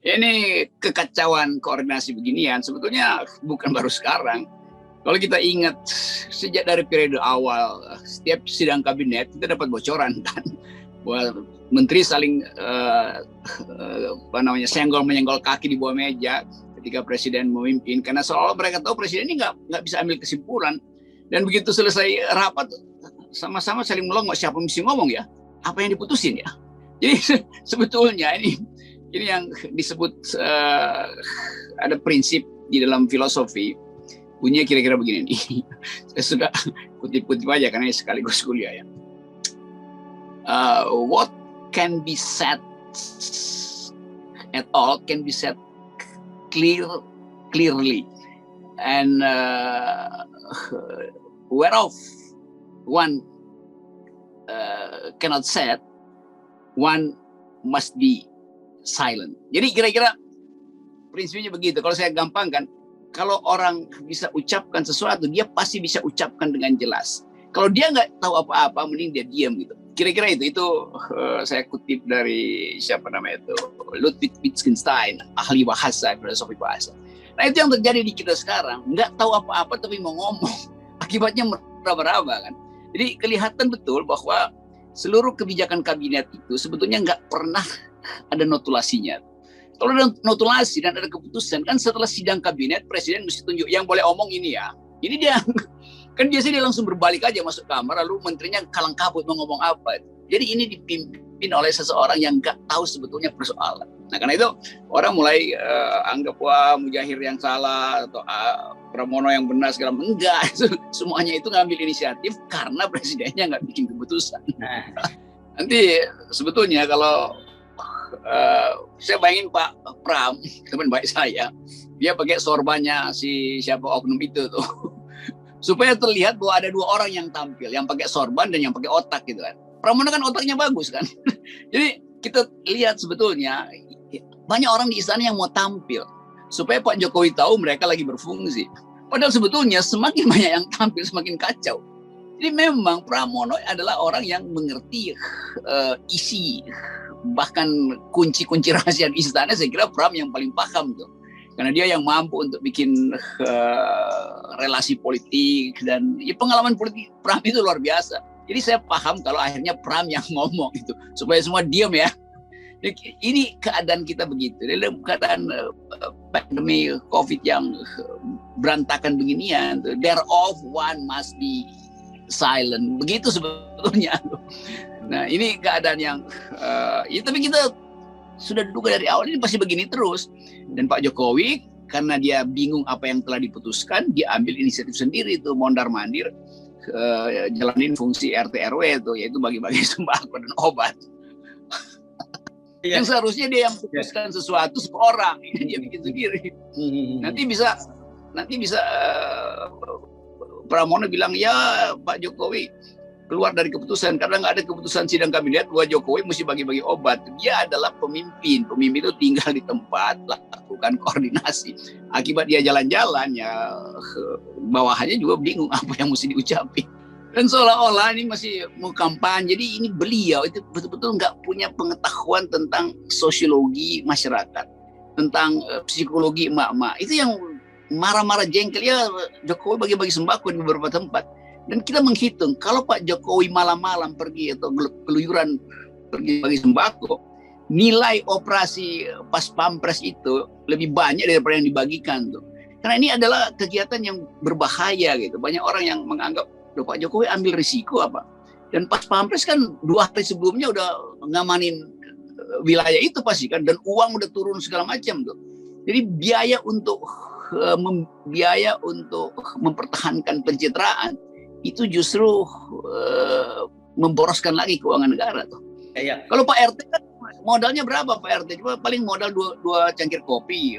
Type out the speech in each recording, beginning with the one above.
Ini kekacauan koordinasi beginian sebetulnya bukan baru sekarang. Kalau kita ingat sejak dari periode awal, setiap sidang kabinet kita dapat bocoran kan, bahwa menteri saling senggol menyenggol kaki di bawah meja ketika presiden memimpin, karena seolah mereka tahu presiden ini nggak bisa ambil kesimpulan. Dan begitu selesai rapat, sama-sama saling melongok, siapa mesti ngomong ya, apa yang diputusin ya. Jadi sebetulnya ini yang disebut ada prinsip di dalam filosofi, bunyinya kira-kira begini nih. Saya suka kutip-kutip aja karena sekaligus kuliah ya. What can be said at all can be said clearly, and whereof one cannot say, one must be silent. Jadi kira-kira prinsipnya begitu. Kalau saya gampangkan, kalau orang bisa ucapkan sesuatu, dia pasti bisa ucapkan dengan jelas. Kalau dia nggak tahu apa-apa, mending dia diam gitu. Kira-kira itu saya kutip dari siapa namanya itu, Ludwig Wittgenstein, ahli bahasa, filosofi bahasa. Nah itu yang terjadi di kita sekarang, nggak tahu apa-apa tapi mau ngomong, akibatnya meraba-raba kan. Jadi kelihatan betul bahwa seluruh kebijakan kabinet itu sebetulnya nggak pernah ada notulasinya. Kalau ada notulasi dan ada keputusan, kan setelah sidang kabinet presiden mesti tunjuk yang boleh omong ini ya. Ini dia kan biasanya dia langsung berbalik aja masuk kamar, lalu menterinya kalang kabut mau ngomong apa. Jadi ini dipimpin oleh seseorang yang nggak tahu sebetulnya persoalan. Nah karena itu orang mulai anggap wah Mujahir yang salah atau Pramono yang benar segala macam. Enggak, semuanya itu ngambil inisiatif karena presidennya nggak bikin keputusan. Nanti sebetulnya kalau saya bayangin Pak Pram, teman baik saya, dia pakai sorbannya si siapa oknum itu tuh. Supaya terlihat bahwa ada dua orang yang tampil, yang pakai sorban dan yang pakai otak gitu kan. Pramono kan otaknya bagus kan. Jadi kita lihat sebetulnya banyak orang di istana yang mau tampil supaya Pak Jokowi tahu mereka lagi berfungsi. Padahal sebetulnya semakin banyak yang tampil semakin kacau. Jadi memang Pramono adalah orang yang mengerti isi, bahkan kunci-kunci rahasia di istana. Saya kira Pram yang paling paham tuh. Karena dia yang mampu untuk bikin relasi politik dan ya, pengalaman politik Pram itu luar biasa. Jadi saya paham kalau akhirnya Pram yang ngomong itu supaya semua diam ya. Ini keadaan kita begitu. Dalam keadaan pandemi COVID yang berantakan beginian, thereof one must be silent. Begitu sebetulnya. Nah ini keadaan yang ya, tapi kita sudah duga dari awal ini pasti begini terus. Dan Pak Jokowi karena dia bingung apa yang telah diputuskan, dia ambil inisiatif sendiri itu mondar-mandir jalanin fungsi RT RW itu, yaitu bagi-bagi sembako dan obat. Yang seharusnya dia yang putuskan sesuatu seorang, ini dia bikin sendiri. Nanti bisa Pramono bilang ya Pak Jokowi keluar dari keputusan karena nggak ada keputusan sidang kabinet bahwa Jokowi mesti bagi-bagi obat. Dia adalah pemimpin itu tinggal di tempat lakukan koordinasi. Akibat dia jalan-jalan ya bawahannya juga bingung apa yang mesti diucapin. Dan seolah-olah ini masih mau kampanye. Jadi ini beliau itu betul-betul nggak punya pengetahuan tentang sosiologi masyarakat, tentang psikologi emak-emak. Itu yang marah-marah jengkel ya Jokowi bagi-bagi sembako di beberapa tempat. Dan kita menghitung, kalau Pak Jokowi malam-malam pergi atau keluyuran pergi bagi sembako, nilai operasi pas pampres itu lebih banyak daripada yang dibagikan tuh. Karena ini adalah kegiatan yang berbahaya gitu. Banyak orang yang menganggap, Pak Jokowi ambil risiko apa? Dan pas pampres kan 2 hari sebelumnya udah ngamanin wilayah itu pasti kan, dan uang udah turun segala macam tuh. Jadi biaya untuk mempertahankan pencitraan itu justru memboroskan lagi keuangan negara tuh. Ya. Kalau Pak RT kan modalnya berapa Pak RT? Cuma paling modal 2 cangkir kopi.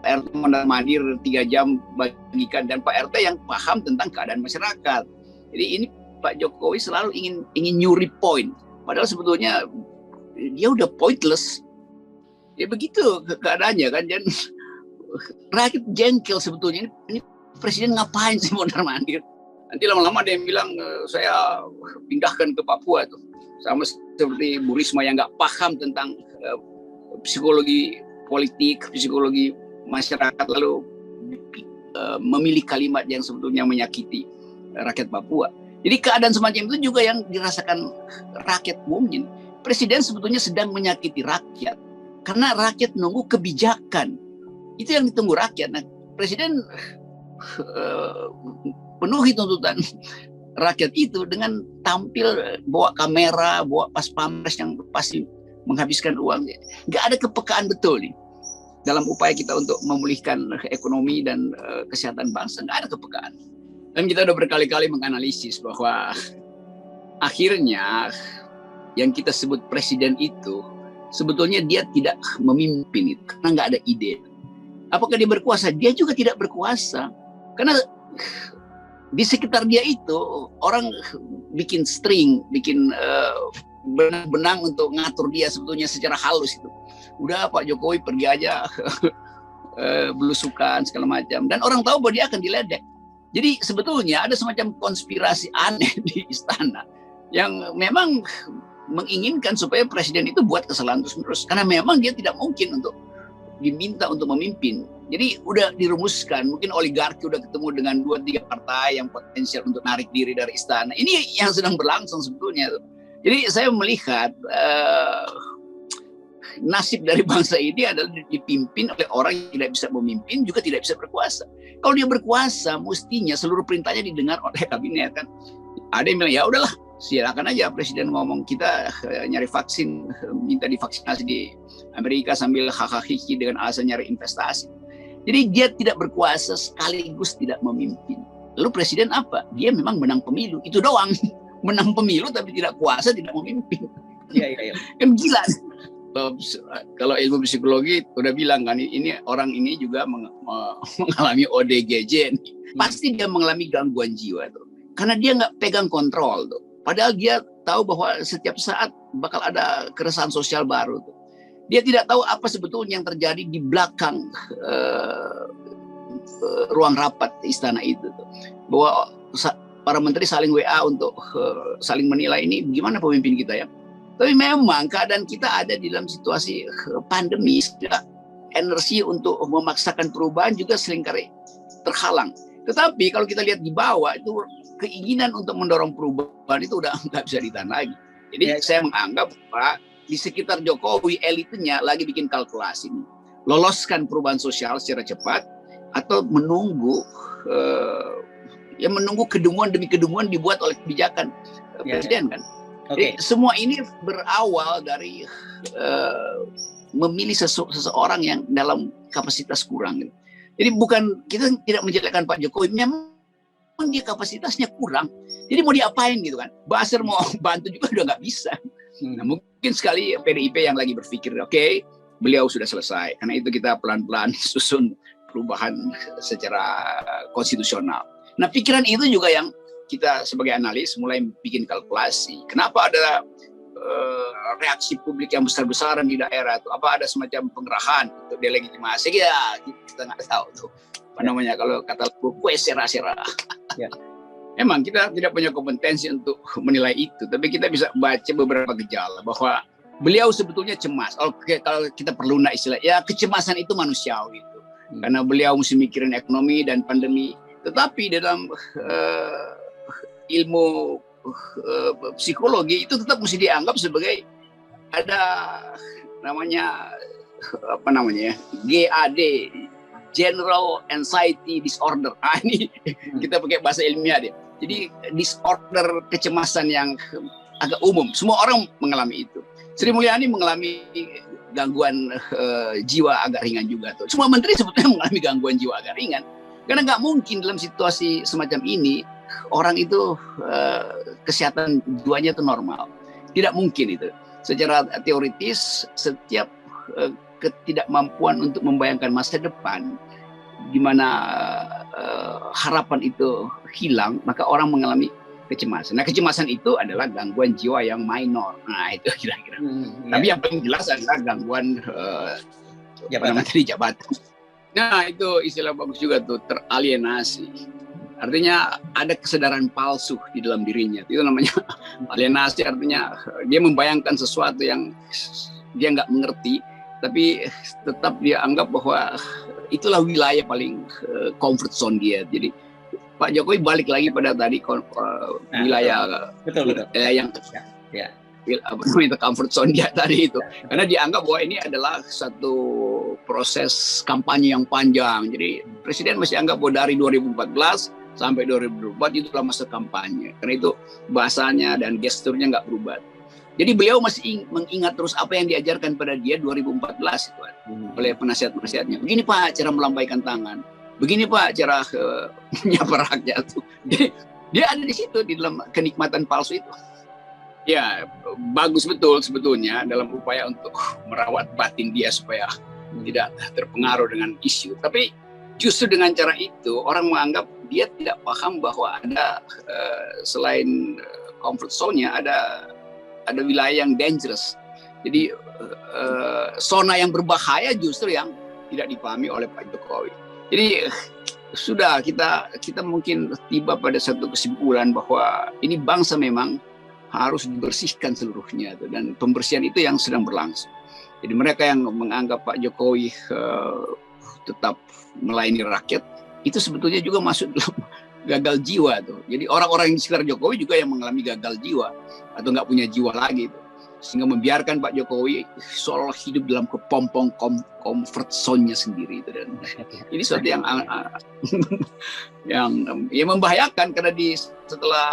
Pak RT modal mandir 3 jam bagikan, dan Pak RT yang paham tentang keadaan masyarakat. Jadi ini Pak Jokowi selalu ingin nyuri poin. Padahal sebetulnya dia udah pointless. Ya begitu keadaannya kan, dan rakyat jengkel sebetulnya. Ini presiden ngapain sih mondar-mandir? Nanti lama-lama ada yang bilang saya pindahkan ke Papua tuh, sama seperti Bu Risma yang nggak paham tentang psikologi politik, psikologi masyarakat, lalu memilih kalimat yang sebetulnya menyakiti rakyat Papua. Jadi keadaan semacam itu juga yang dirasakan rakyat umumnya. Presiden sebetulnya sedang menyakiti rakyat karena rakyat menunggu kebijakan. Itu yang ditunggu rakyat. Nah, Presiden penuhi tuntutan rakyat itu dengan tampil bawa kamera, bawa pas pampres yang pasti menghabiskan uang. Nggak ada kepekaan betul nih dalam upaya kita untuk memulihkan ekonomi dan kesehatan bangsa. Nggak ada kepekaan. Dan kita udah berkali-kali menganalisis bahwa akhirnya yang kita sebut presiden itu sebetulnya dia tidak memimpin itu karena nggak ada ide. Apakah dia berkuasa? Dia juga tidak berkuasa karena di sekitar dia itu orang bikin string, bikin benang-benang untuk ngatur dia sebetulnya secara halus itu. Udah Pak Jokowi pergi aja belusukan segala macam, dan orang tahu bahwa dia akan diledek. Jadi sebetulnya ada semacam konspirasi aneh di istana yang memang menginginkan supaya presiden itu buat kesalahan terus-menerus karena memang dia tidak mungkin untuk diminta untuk memimpin. Jadi udah dirumuskan, mungkin oligarki udah ketemu dengan 2-3 partai yang potensial untuk narik diri dari istana. Ini yang sedang berlangsung sebetulnya. Jadi saya melihat nasib dari bangsa ini adalah dipimpin oleh orang yang tidak bisa memimpin, juga tidak bisa berkuasa. Kalau dia berkuasa, mestinya seluruh perintahnya didengar oleh kabinet kan. Ada yang bilang, ya udahlah, silakan aja presiden ngomong, kita nyari vaksin, minta divaksinasi di Amerika sambil hahaha dengan alasan nyari investasi. Jadi dia tidak berkuasa sekaligus tidak memimpin. Lalu presiden apa? Dia memang menang pemilu, itu doang. Menang pemilu tapi tidak kuasa, tidak memimpin. Iya. Kan gila. Kalau ilmu psikologi udah bilang kan, ini orang ini juga mengalami ODGJ. Pasti dia mengalami gangguan jiwa tuh. Karena dia nggak pegang kontrol tuh. Padahal dia tahu bahwa setiap saat bakal ada keresahan sosial baru tuh. Dia tidak tahu apa sebetulnya yang terjadi di belakang ruang rapat istana itu tuh. Bahwa para menteri saling WA untuk saling menilai ini gimana pemimpin kita ya. Tapi memang keadaan kita ada di dalam situasi pandemi, energi untuk memaksakan perubahan juga seringkali terhalang. Tetapi kalau kita lihat di bawah itu keinginan untuk mendorong perubahan itu udah nggak bisa ditahan lagi. Jadi saya menganggap Pak, di sekitar Jokowi elitnya lagi bikin kalkulasi nih. Loloskan perubahan sosial secara cepat atau menunggu menunggu kedunguan demi kedunguan dibuat oleh kebijakan presiden kan. Jadi semua ini berawal dari memilih seseorang yang dalam kapasitas kurang. Gitu. Jadi bukan kita tidak menjelekkan Pak Jokowi, memang dia kapasitasnya kurang. Jadi mau diapain gitu kan? Basir mau bantu juga udah nggak bisa. Nah, mungkin sekali PDIP yang lagi berpikir, oke, beliau sudah selesai. Karena itu kita pelan-pelan susun perubahan secara konstitusional. Nah, pikiran itu juga yang kita sebagai analis mulai bikin kalkulasi. Kenapa ada reaksi publik yang besar-besaran di daerah itu? Apa ada semacam pengerahan untuk delegitimasi? Ya, kita nggak tahu tuh. Apa namanya kalau kata kue sera-sera. Ya. Memang kita tidak punya kompetensi untuk menilai itu, tapi kita bisa baca beberapa gejala bahwa beliau sebetulnya cemas. Kalau kita perlu istilah, ya kecemasan itu manusiawi itu. Karena beliau mesti mikirin ekonomi dan pandemi. Tetapi dalam ilmu psikologi itu tetap mesti dianggap sebagai ada namanya GAD, General Anxiety Disorder. Ini kita pakai bahasa ilmiah deh. Jadi disorder kecemasan yang agak umum, semua orang mengalami itu. Sri Mulyani mengalami gangguan jiwa agak ringan juga tuh. Semua menteri sebetulnya mengalami gangguan jiwa agak ringan. Karena nggak mungkin dalam situasi semacam ini orang itu kesehatan jiwanya itu normal. Tidak mungkin itu. Secara teoritis setiap ketidakmampuan untuk membayangkan masa depan di mana harapan itu hilang, maka orang mengalami kecemasan. Nah, kecemasan itu adalah gangguan jiwa yang minor. Nah, itu kira-kira. Tapi yang paling jelas adalah gangguan jabatan. Nah, itu istilah bagus juga tuh, teralienasi. Artinya ada kesadaran palsu di dalam dirinya. Itu namanya alienasi, artinya dia membayangkan sesuatu yang dia nggak mengerti, tapi tetap dia anggap bahwa itulah wilayah paling comfort zone dia. Jadi Pak Jokowi balik lagi pada tadi wilayah betul. Yang ya. Apa namanya, comfort zone dia tadi itu, karena dianggap bahwa ini adalah satu proses kampanye yang panjang. Jadi presiden masih anggap bahwa dari 2014 sampai 2024 itu adalah masa kampanye, karena itu bahasanya dan gesturnya nggak berubah. Jadi beliau masih mengingat terus apa yang diajarkan pada dia 2014 itu oleh penasihat-penasihatnya. Begini Pak cara melambaikan tangan, begini Pak cara menyapa rakyat. Jadi dia ada di situ di dalam kenikmatan palsu itu. Ya, bagus betul sebetulnya dalam upaya untuk merawat batin dia supaya tidak terpengaruh dengan isu. Tapi justru dengan cara itu orang menganggap dia tidak paham bahwa ada selain comfort zone-nya ada wilayah yang dangerous. Jadi zona yang berbahaya justru yang tidak dipahami oleh Pak Jokowi. Jadi sudah kita mungkin tiba pada satu kesimpulan bahwa ini bangsa memang harus dibersihkan seluruhnya, dan pembersihan itu yang sedang berlangsung. Jadi mereka yang menganggap Pak Jokowi tetap melayani rakyat itu sebetulnya juga masuk dalam gagal jiwa tuh. Jadi orang-orang di sekitar Jokowi juga yang mengalami gagal jiwa atau nggak punya jiwa lagi tuh, sehingga membiarkan Pak Jokowi seolah hidup dalam kepompong comfort zone-nya sendiri itu. Dan ini sesuatu yang yang membahayakan, karena setelah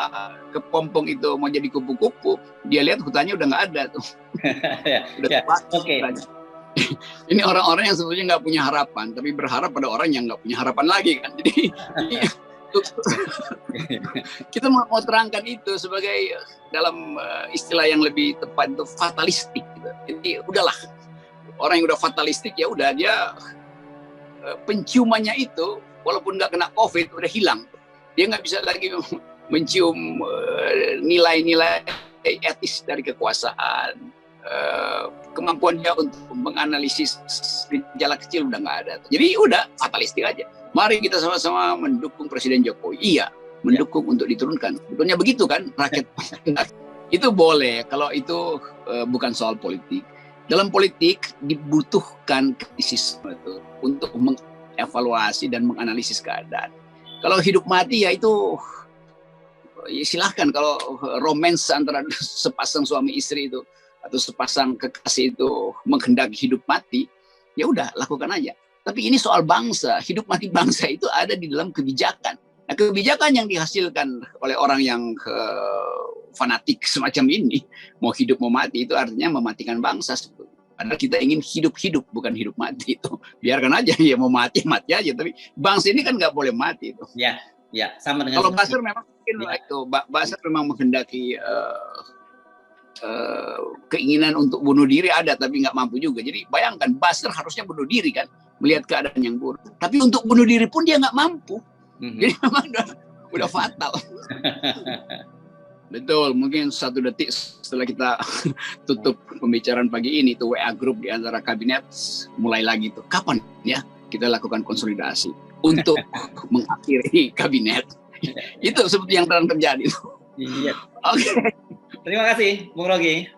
kepompong itu mau jadi kupu-kupu, dia lihat hutannya udah nggak ada tuh. Udah Oke. Ini orang-orang yang sebetulnya nggak punya harapan, tapi berharap pada orang yang nggak punya harapan lagi kan. Jadi kita mau terangkan itu sebagai dalam istilah yang lebih tepat itu fatalistik gitu. Jadi udahlah, orang yang udah fatalistik ya udah, dia penciumannya itu walaupun nggak kena COVID udah hilang, dia nggak bisa lagi mencium nilai-nilai etis dari kekuasaan, kemampuan dia untuk menganalisis gejala kecil udah nggak ada. Jadi udah fatalistik aja. Mari kita sama-sama mendukung Presiden Jokowi. Iya, mendukung untuk diturunkan. Sebetulnya begitu kan, rakyat itu boleh kalau itu bukan soal politik. Dalam politik dibutuhkan kritisisme itu untuk mengevaluasi dan menganalisis keadaan. Kalau hidup mati ya itu ya silahkan. Kalau romance antara sepasang suami istri itu atau sepasang kekasih itu menghendaki hidup mati, ya udah lakukan aja. Tapi ini soal bangsa, hidup mati bangsa itu ada di dalam kebijakan. Nah, kebijakan yang dihasilkan oleh orang yang fanatik semacam ini, mau hidup mau mati, itu artinya mematikan bangsa. Padahal kita ingin hidup-hidup, bukan hidup mati itu. Biarkan aja, ya mau mati aja. Tapi bangsa ini kan nggak boleh mati itu. Ya, sama dengan. Kalau Basar memang itu, Basar memang menghendaki keinginan untuk bunuh diri ada, tapi nggak mampu juga. Jadi bayangkan, Basar harusnya bunuh diri kan, melihat keadaan yang buruk. Tapi untuk bunuh diri pun dia nggak mampu. Jadi memang udah fatal. Betul, mungkin 1 detik setelah kita tutup pembicaraan pagi ini, tuh WA grup di antara kabinet mulai lagi tuh. Kapan ya kita lakukan konsolidasi untuk mengakhiri kabinet? Itu seperti yang sedang terjadi. Iya. Oke. Terima kasih, Bung Rogi.